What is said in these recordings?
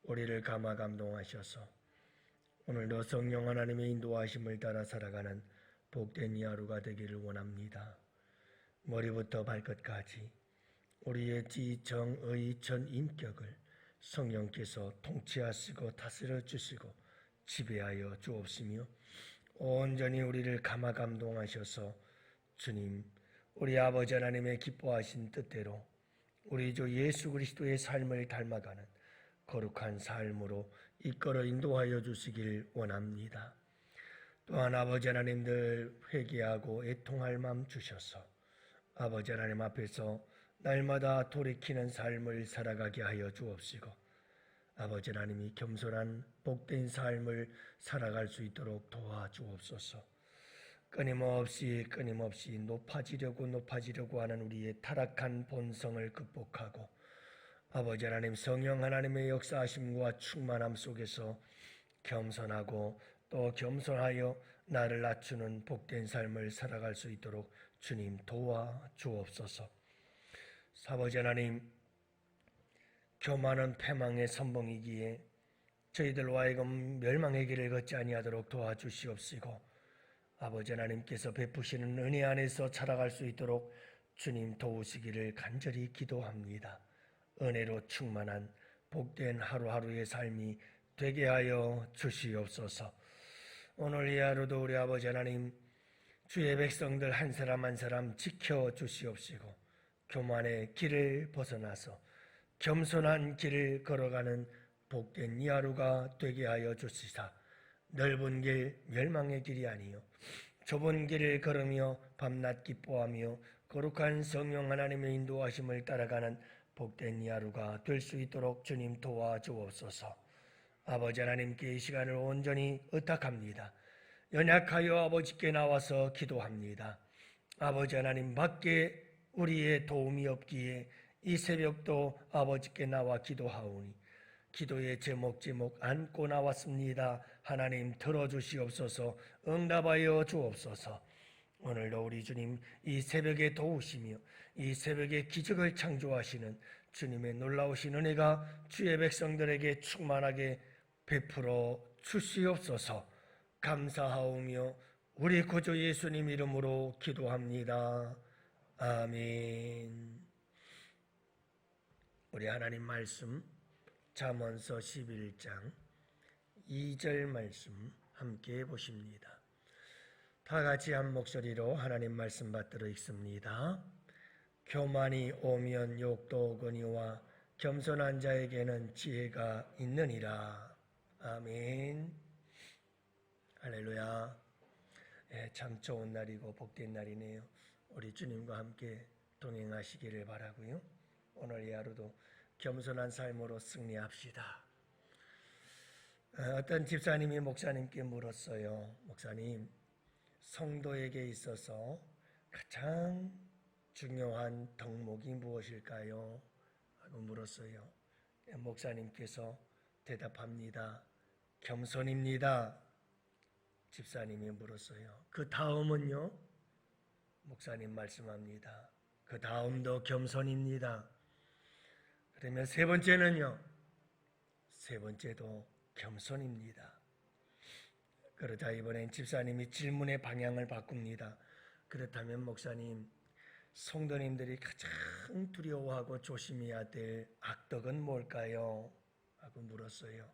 우리를 감화 감동하셔서 오늘도 성령 하나님의 인도하심을 따라 살아가는 복된 이 하루가 되기를 원합니다. 머리부터 발끝까지 우리의 지, 정, 의, 전 인격을 성령께서 통치하시고 다스려 주시고 지배하여 주옵시며 온전히 우리를 감화 감동하셔서 주님, 우리 아버지 하나님의 기뻐하신 뜻대로 우리 주 예수 그리스도의 삶을 닮아가는 거룩한 삶으로 이끌어 인도하여 주시길 원합니다. 또한 아버지 하나님들 회개하고 애통할 마음 주셔서 아버지 하나님 앞에서 날마다 돌이키는 삶을 살아가게 하여 주옵시고 아버지 하나님이 겸손한 복된 삶을 살아갈 수 있도록 도와주옵소서. 끊임없이 높아지려고 하는 우리의 타락한 본성을 극복하고 아버지 하나님 성령 하나님의 역사하심과 충만함 속에서 겸손하고 또 겸손하여 나를 낮추는 복된 삶을 살아갈 수 있도록 주님 도와주옵소서. 아버지 하나님, 교만은 패망의 선봉이기에 저희들로 하여금 멸망의 길을 걷지 아니하도록 도와주시옵시고 아버지 하나님께서 베푸시는 은혜 안에서 살아갈 수 있도록 주님 도우시기를 간절히 기도합니다. 은혜로 충만한 복된 하루하루의 삶이 되게 하여 주시옵소서. 오늘 이 하루도 우리 아버지 하나님 주의 백성들 한 사람 한 사람 지켜주시옵시고 교만의 길을 벗어나서 겸손한 길을 걸어가는 복된 이 하루가 되게 하여 주시사 넓은 길 멸망의 길이 아니요 좁은 길을 걸으며 밤낮 기뻐하며 거룩한 성령 하나님의 인도하심을 따라가는 복된 이 하루가 될 수 있도록 주님 도와주옵소서. 아버지 하나님께 이 시간을 온전히 의탁합니다. 연약하여 아버지께 나와서 기도합니다. 아버지 하나님 밖에 우리의 도움이 없기에 이 새벽도 아버지께 나와 기도하오니 기도의 제목 안고 나왔습니다. 하나님 들어주시옵소서. 응답하여 주옵소서. 오늘도 우리 주님 이 새벽에 도우시며 이 새벽에 기적을 창조하시는 주님의 놀라우신 은혜가 주의 백성들에게 충만하게 베풀어 주시옵소서. 감사하오며 우리 구주 예수님 이름으로 기도합니다. 아멘. 우리 하나님 말씀 잠언서 11장 2절 말씀 함께 보십니다. 다 같이 한 목소리로 하나님 말씀 받들어 읽습니다. 교만이 오면 욕도 오거니와 겸손한 자에게는 지혜가 있느니라. 아멘. 할렐루야. 참 좋은 날이고 복된 날이네요. 우리 주님과 함께 동행하시기를 바라고요. 오늘 이 하루도 겸손한 삶으로 승리합시다. 어떤 집사님이 목사님께 물었어요. 목사님, 성도에게 있어서 가장 중요한 덕목이 무엇일까요? 하고 물었어요. 목사님께서 대답합니다. 겸손입니다. 집사님이 물었어요. 그 다음은요? 목사님 말씀합니다. 그 다음도 겸손입니다. 그러면 세 번째는요? 세 번째도 겸손입니다. 그러자 이번엔 집사님이 질문의 방향을 바꿉니다. 그렇다면 목사님, 성도님들이 가장 두려워하고 조심해야 될 악덕은 뭘까요? 하고 물었어요.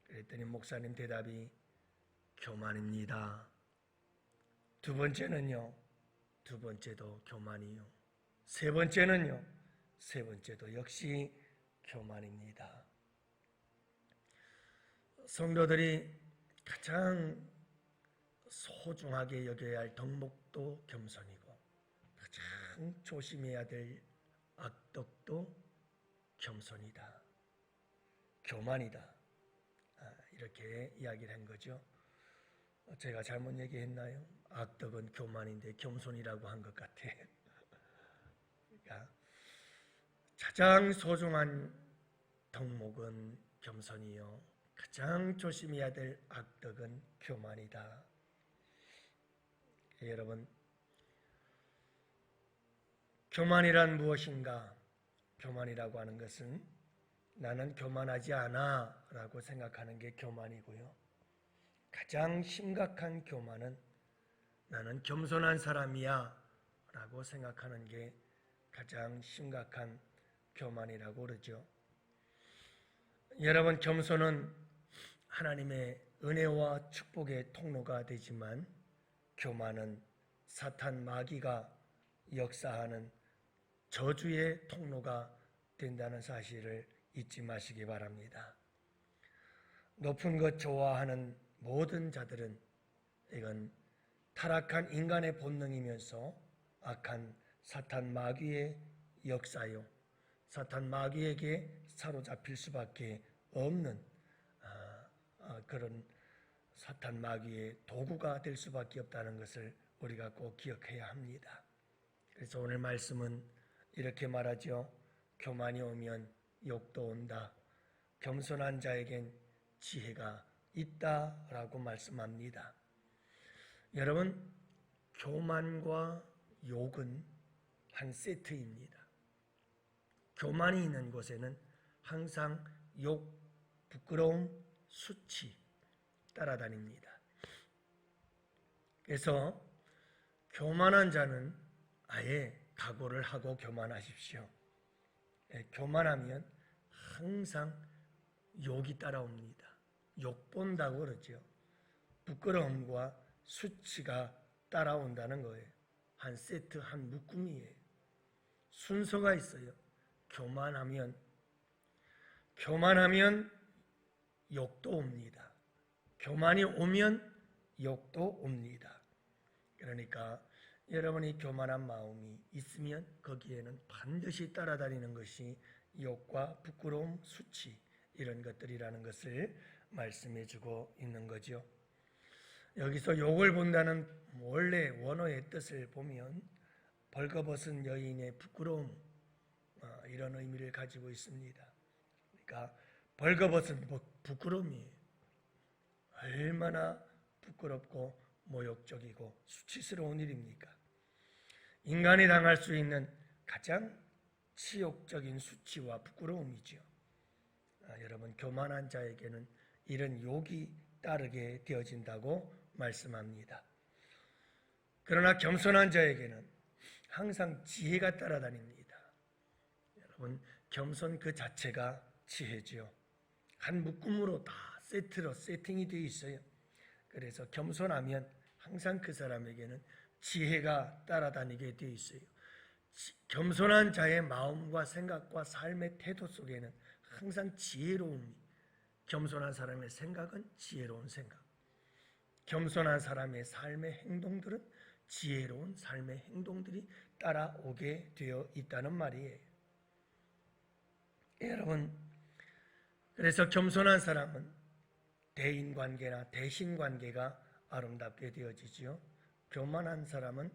그랬더니 목사님 대답이 교만입니다. 두 번째는요? 두 번째도 교만이요. 세 번째는요? 세 번째도 역시 교만입니다. 성도들이 가장 소중하게 여겨야 할 덕목도 겸손이고 가장 조심해야 될 악덕도 겸손이다. 교만이다. 이렇게 이야기를 한 거죠. 제가 잘못 얘기했나요? 악덕은 교만인데 겸손이라고 한 것 같아요. 그러니까 가장 소중한 덕목은 겸손이요. 가장 조심해야 될 악덕은 교만이다. 여러분, 교만이란 무엇인가? 교만이라고 하는 것은 나는 교만하지 않아 라고 생각하는 게 교만이고요. 가장 심각한 교만은 나는 겸손한 사람이야 라고 생각하는 게 가장 심각한 교만이라고 그러죠. 여러분, 겸손은 하나님의 은혜와 축복의 통로가 되지만 교만은 사탄 마귀가 역사하는 저주의 통로가 된다는 사실을 잊지 마시기 바랍니다. 높은 것 좋아하는 모든 자들은 이건 타락한 인간의 본능이면서 악한 사탄 마귀의 역사요, 사탄 마귀에게 사로잡힐 수밖에 없는 그런 사탄 마귀의 도구가 될 수밖에 없다는 것을 우리가 꼭 기억해야 합니다. 그래서 오늘 말씀은 이렇게 말하죠. 교만이 오면 욕도 온다. 겸손한 자에겐 지혜가 있다라고 말씀합니다. 여러분, 교만과 욕은 한 세트입니다. 교만이 있는 곳에는 항상 욕, 부끄러움, 수치 따라다닙니다. 그래서 교만한 자는 아예 각오를 하고 교만하십시오. 교만하면 항상 욕이 따라옵니다. 욕 본다고 그러죠. 부끄러움과 수치가 따라온다는 거예요. 한 세트, 한 묶음이에요. 순서가 있어요. 교만하면 욕도 옵니다. 교만이 오면 욕도 옵니다. 그러니까 여러분이 교만한 마음이 있으면 거기에는 반드시 따라다니는 것이 욕과 부끄러움, 수치 이런 것들이라는 것을 말씀해주고 있는 거죠. 여기서 욕을 본다는 원래 원어의 뜻을 보면 벌거벗은 여인의 부끄러움 이런 의미를 가지고 있습니다. 그러니까 벌거벗은 부끄러움이에요. 얼마나 부끄럽고 모욕적이고 수치스러운 일입니까? 인간이 당할 수 있는 가장 치욕적인 수치와 부끄러움이죠. 여러분, 교만한 자에게는 이런 욕이 따르게 되어진다고 말씀합니다. 그러나 겸손한 자에게는 항상 지혜가 따라다닙니다. 여러분, 겸손 그 자체가 지혜죠. 한 묶음으로 다 세트로 세팅이 되어 있어요. 그래서 겸손하면 항상 그 사람에게는 지혜가 따라다니게 되어 있어요. 겸손한 자의 마음과 생각과 삶의 태도 속에는 항상 지혜로움이, 겸손한 사람의 생각은 지혜로운 생각, 겸손한 사람의 삶의 행동들은 지혜로운 삶의 행동들이 따라오게 되어 있다는 말이에요. 여러분, 그래서 겸손한 사람은 대인관계나 대신관계가 아름답게 되어지지요. 교만한 사람은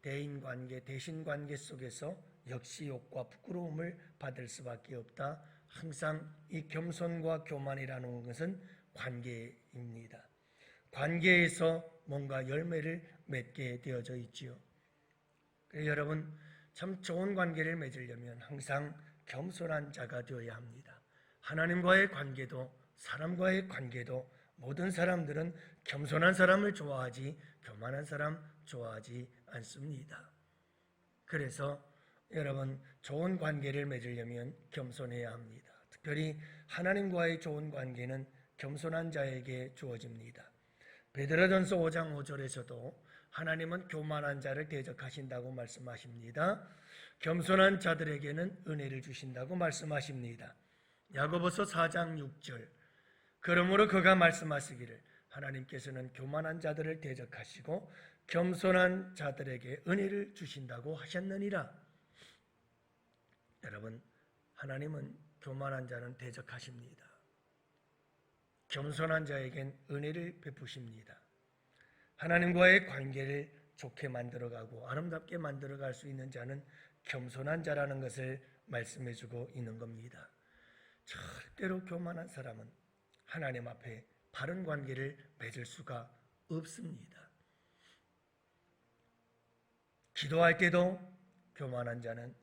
대인관계, 대신관계 속에서 역시 욕과 부끄러움을 받을 수밖에 없다. 항상 이 겸손과 교만이라는 것은 관계입니다. 관계에서 뭔가 열매를 맺게 되어져 있지요. 여러분, 참 좋은 관계를 맺으려면 항상 겸손한 자가 되어야 합니다. 하나님과의 관계도 사람과의 관계도 모든 사람들은 겸손한 사람을 좋아하지 교만한 사람 좋아하지 않습니다. 그래서 여러분, 좋은 관계를 맺으려면 겸손해야 합니다. 특별히 하나님과의 좋은 관계는 겸손한 자에게 주어집니다. 베드로전서 5장 5절에서도 하나님은 교만한 자를 대적하신다고 말씀하십니다. 겸손한 자들에게는 은혜를 주신다고 말씀하십니다. 야고보서 4장 6절, 그러므로 그가 말씀하시기를 하나님께서는 교만한 자들을 대적하시고 겸손한 자들에게 은혜를 주신다고 하셨느니라. 여러분, 하나님은 교만한 자는 대적하십니다. 겸손한 자에겐 은혜를 베푸십니다. 하나님과의 관계를 좋게 만들어가고 아름답게 만들어갈 수 있는 자는 겸손한 자라는 것을 말씀해주고 있는 겁니다. 절대로 교만한 사람은 하나님 앞에 바른 관계를 맺을 수가 없습니다. 기도할 때도 교만한 자는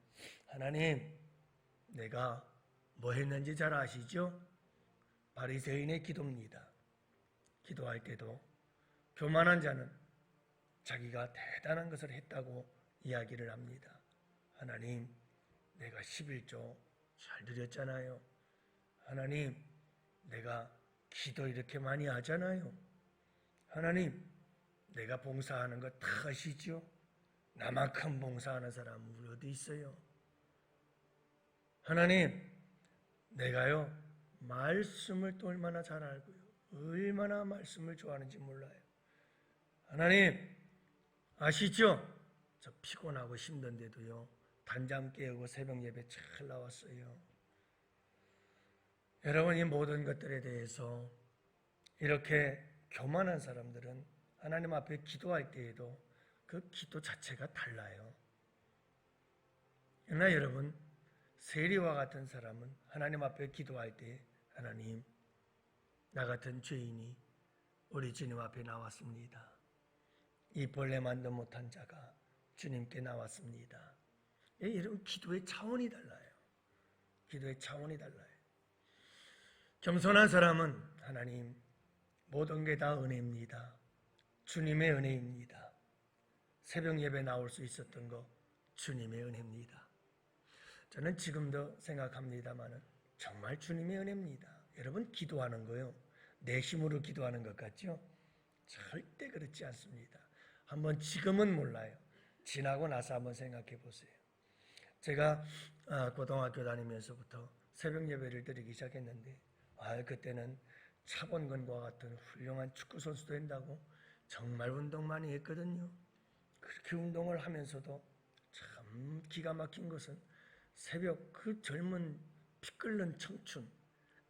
하나님, 내가 뭐 했는지 잘 아시죠? 바리새인의 기도입니다. 기도할 때도 교만한 자는 자기가 대단한 것을 했다고 이야기를 합니다. 하나님, 내가 11조 잘 드렸잖아요. 하나님, 내가 기도 이렇게 많이 하잖아요. 하나님, 내가 봉사하는 거 다 아시죠? 나만큼 봉사하는 사람은 우리 어디 있어요? 하나님, 내가요 말씀을 또 얼마나 잘 알고요, 얼마나 말씀을 좋아하는지 몰라요. 하나님 아시죠? 저 피곤하고 힘든데도요 단잠 깨우고 새벽 예배 잘 나왔어요. 여러분, 이 모든 것들에 대해서 이렇게 교만한 사람들은 하나님 앞에 기도할 때에도 그 기도 자체가 달라요. 그러나 여러분, 세리와 같은 사람은 하나님 앞에 기도할 때, 하나님, 나 같은 죄인이 우리 주님 앞에 나왔습니다. 이 벌레만도 못한 자가 주님께 나왔습니다. 여러분, 기도의 차원이 달라요. 기도의 차원이 달라요. 겸손한 사람은 하나님, 모든 게 다 은혜입니다. 주님의 은혜입니다. 새벽 예배 나올 수 있었던 거 주님의 은혜입니다. 저는 지금도 생각합니다만 정말 주님의 은혜입니다. 여러분, 기도하는 거요, 내 힘으로 기도하는 것 같죠? 절대 그렇지 않습니다. 한번 지금은 몰라요. 지나고 나서 한번 생각해 보세요. 제가 고등학교 다니면서부터 새벽 예배를 드리기 시작했는데 그때는 차범근과 같은 훌륭한 축구 선수 된다고 정말 운동 많이 했거든요. 그렇게 운동을 하면서도 참 기가 막힌 것은 새벽 그 젊은 피 끓는 청춘,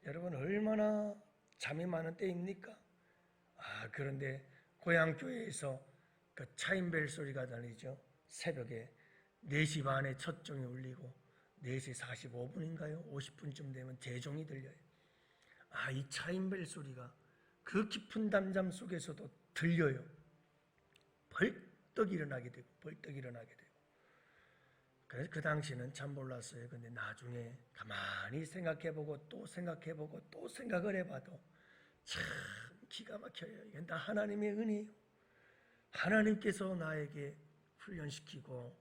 여러분 얼마나 잠이 많은 때입니까? 그런데 고향 교회에서 그 차인벨 소리가 들리죠. 새벽에 4시 반에 첫 종이 울리고 4시 45분인가요? 50분쯤 되면 재종이 들려요. 이 차인벨 소리가 그 깊은 담잠 속에서도 들려요. 벌떡 일어나게 되고 벌떡 일어나게 되고. 그래서 그 당시는 참 몰랐어요. 근데 나중에 가만히 생각해보고 또 생각해보고 또 생각을 해봐도 참 기가 막혀요. 이건 다 하나님의 은혜예요. 하나님께서 나에게 훈련시키고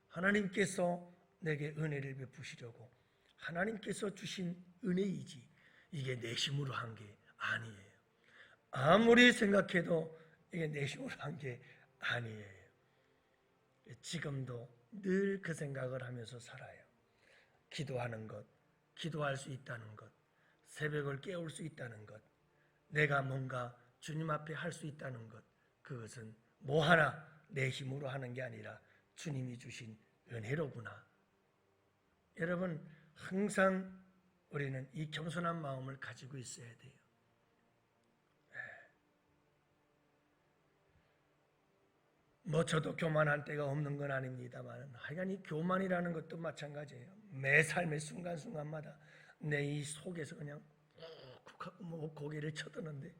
하나님께서 내게 은혜를 베푸시려고 하나님께서 주신 은혜이지, 이게 내 힘으로 한 게 아니에요. 아무리 생각해도 이게 내 힘으로 한 게 아니에요. 지금도 늘 그 생각을 하면서 살아요. 기도하는 것, 기도할 수 있다는 것, 새벽을 깨울 수 있다는 것, 내가 뭔가 주님 앞에 할 수 있다는 것, 그것은 뭐 하나 내 힘으로 하는 게 아니라 주님이 주신 은혜로구나. 여러분, 항상 우리는 이 겸손한 마음을 가지고 있어야 돼요. 뭐 저도 교만한 때가 없는 건 아닙니다만 하여간 이 교만이라는 것도 마찬가지예요. 매 삶의 순간순간마다 내 이 속에서 그냥 욱욱하고 고개를 쳐드는데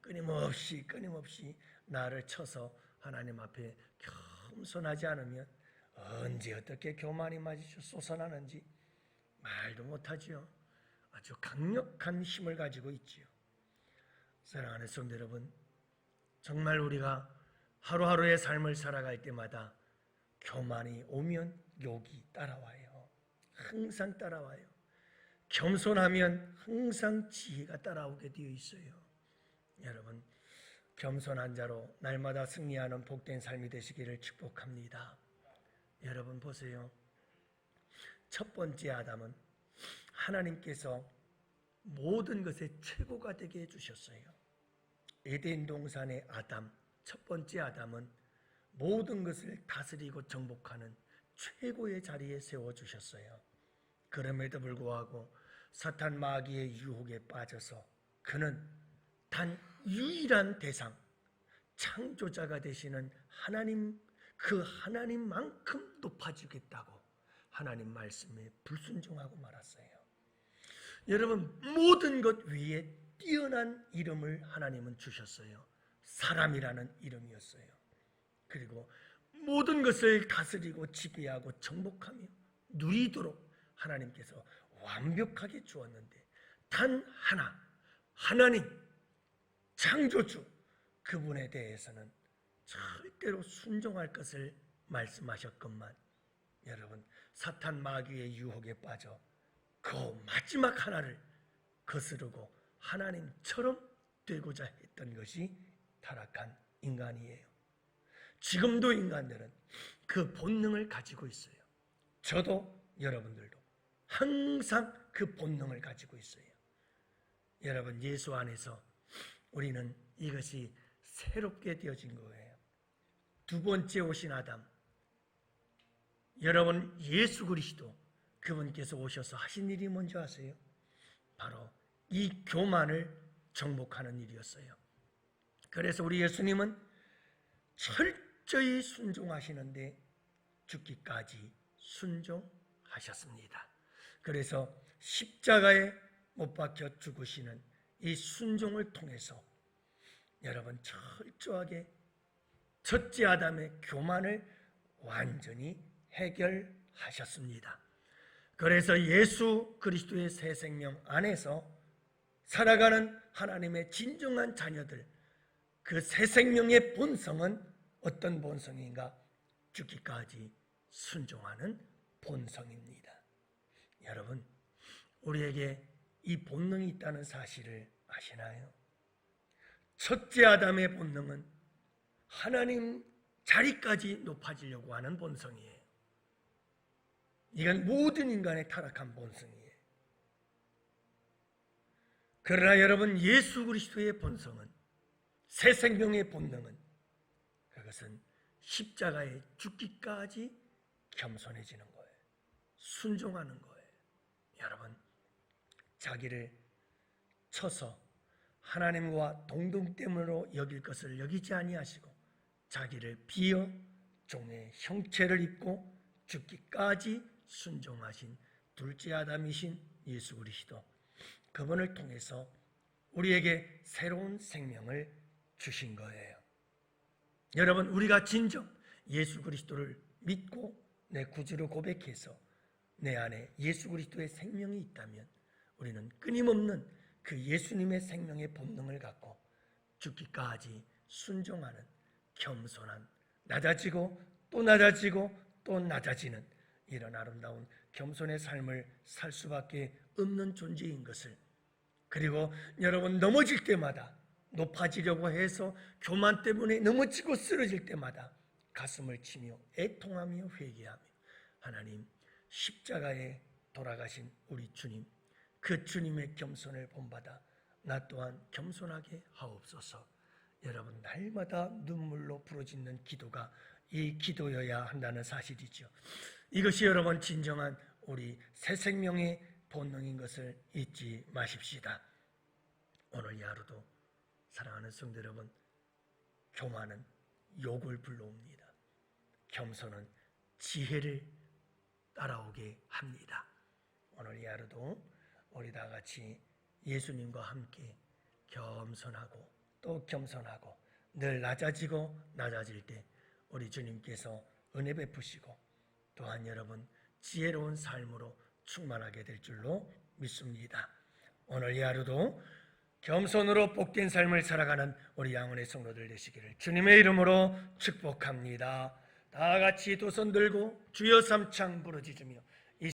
끊임없이 나를 쳐서 하나님 앞에 겸손하지 않으면 언제 어떻게 교만이 마저 솟아나는지 말도 못하지요. 아주 강력한 힘을 가지고 있지요. 사랑하는 성도 여러분, 정말 우리가 하루하루의 삶을 살아갈 때마다 교만이 오면 욕이 따라와요. 항상 따라와요. 겸손하면 항상 지혜가 따라오게 되어 있어요. 여러분, 겸손한 자로 날마다 승리하는 복된 삶이 되시기를 축복합니다. 여러분 보세요. 첫 번째 아담은 하나님께서 모든 것의 최고가 되게 해주셨어요. 에덴 동산의 아담, 첫 번째 아담은 모든 것을 다스리고 정복하는 최고의 자리에 세워주셨어요. 그럼에도 불구하고 사탄 마귀의 유혹에 빠져서 그는 단 유일한 대상, 창조자가 되시는 하나님, 그 하나님만큼 높아지겠다고 하나님 말씀에 불순종하고 말았어요. 여러분, 모든 것 위에 뛰어난 이름을 하나님은 주셨어요. 사람이라는 이름이었어요. 그리고 모든 것을 다스리고 지배하고 정복하며 누리도록 하나님께서 완벽하게 주었는데 단 하나, 하나님 창조주 그분에 대해서는 절대로 순종할 것을 말씀하셨건만 여러분 사탄 마귀의 유혹에 빠져 그 마지막 하나를 거스르고 하나님처럼 되고자 했던 것이 타락한 인간이에요. 지금도 인간들은 그 본능을 가지고 있어요. 저도 여러분들도 항상 그 본능을 가지고 있어요. 여러분 예수 안에서 우리는 이것이 새롭게 되어진 거예요. 두 번째 오신 아담, 여러분 예수 그리스도 그분께서 오셔서 하신 일이 뭔지 아세요? 바로 이 교만을 정복하는 일이었어요. 그래서 우리 예수님은 철저히 순종하시는데 죽기까지 순종하셨습니다. 그래서 십자가에 못 박혀 죽으시는 이 순종을 통해서 여러분 철저하게 첫째 아담의 교만을 완전히 해결하셨습니다. 그래서 예수 그리스도의 새 생명 안에서 살아가는 하나님의 진정한 자녀들, 그 새 생명의 본성은 어떤 본성인가? 죽기까지 순종하는 본성입니다. 여러분, 우리에게 이 본능이 있다는 사실을 아시나요? 첫째 아담의 본능은 하나님 자리까지 높아지려고 하는 본성이에요. 이건 모든 인간의 타락한 본성이에요. 그러나 여러분 예수 그리스도의 본성은, 새 생명의 본능은, 그것은 십자가에 죽기까지 겸손해지는 거예요. 순종하는 거예요. 여러분 자기를 쳐서 하나님과 동등됨으로 여길 것을 여기지 아니하시고 자기를 비어 종의 형체를 입고 죽기까지 순종하신 둘째 아담이신 예수 그리스도, 그분을 통해서 우리에게 새로운 생명을 주신 거예요. 여러분 우리가 진정 예수 그리스도를 믿고 내 구주로 고백해서 내 안에 예수 그리스도의 생명이 있다면 우리는 끊임없는 그 예수님의 생명의 본능을 갖고 죽기까지 순종하는 겸손한, 낮아지고 또 낮아지고 또 낮아지는 이런 아름다운 겸손의 삶을 살 수밖에 없는 존재인 것을, 그리고 여러분 넘어질 때마다, 높아지려고 해서 교만 때문에 넘어지고 쓰러질 때마다 가슴을 치며 애통하며 회개하며 하나님 십자가에 돌아가신 우리 주님, 그 주님의 겸손을 본받아 나 또한 겸손하게 하옵소서. 여러분 날마다 눈물로 부르짖는 기도가 이 기도여야 한다는 사실이죠. 이것이 여러분 진정한 우리 새 생명의 본능인 것을 잊지 마십시다. 오늘 이 하루도 사랑하는 성도 여러분, 교만은 욕을 불러옵니다. 겸손은 지혜를 따라오게 합니다. 오늘 이 하루도 우리 다 같이 예수님과 함께 겸손하고 또 겸손하고 늘 낮아지고 낮아질 때 우리 주님께서 은혜 베푸시고 또한 여러분 지혜로운 삶으로 충만하게 될 줄로 믿습니다. 오늘 이 하루도 겸손으로 복된 삶을 살아가는 우리 양원의 성도들 되시기를 주님의 이름으로 축복합니다. 다 같이 두 손 들고 주여 삼창 부르짖으며